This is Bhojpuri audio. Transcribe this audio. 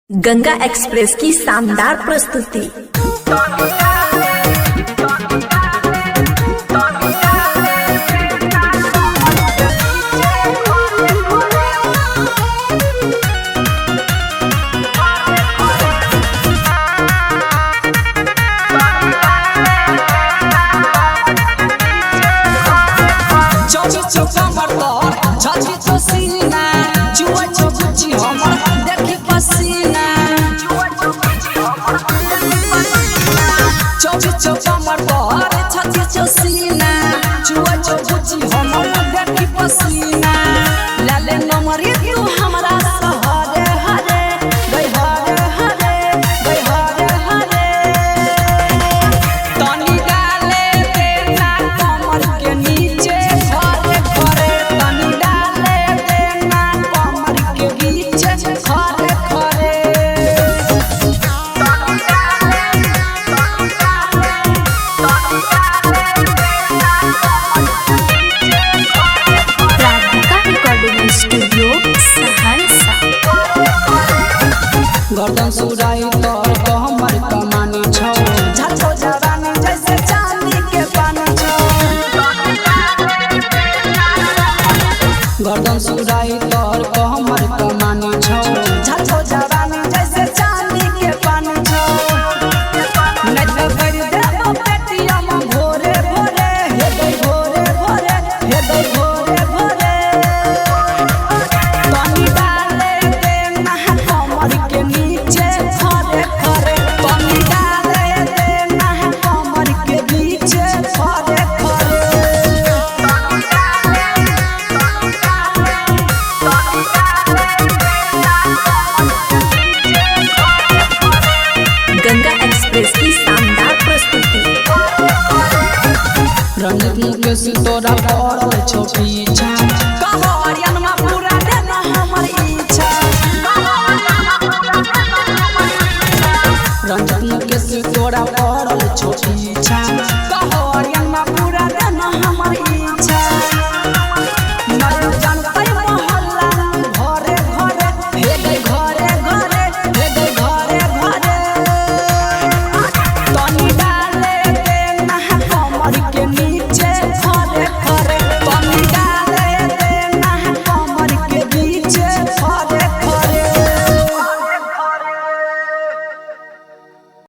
गंगा एक्सप्रेस की शानदार प्रस्तुति। लाले नमरी तू हमरा सहरे हरे गई हरे हरे गई हरे हरे तनी डाले देना कमर के नीचे खरे खरे तनी डाले देना कमर के नीचे खरे खरे स्टूडियो सहरसा। गर्दन सुराई तोर हमर कमानी छौ झटो जवानी जैसे चांदी के पानी छौ गर्दन सुराई तोर हमर कमानी छौ झटो जवानी जैसे चांदी के पानी छौ नच कर दे पेटिया में भोरे भोरे हे दे भोरे भोरे हे दे भोरे भोरे पानी डाले देना कमर के नीचे खरे खरे पानी डाले देना कमर के नीचे खरे खरे गंगा एक्सप्रेस की शानदार प्रस्तुति। रंजित मुकेश तोरा पड़ल छौ पीछा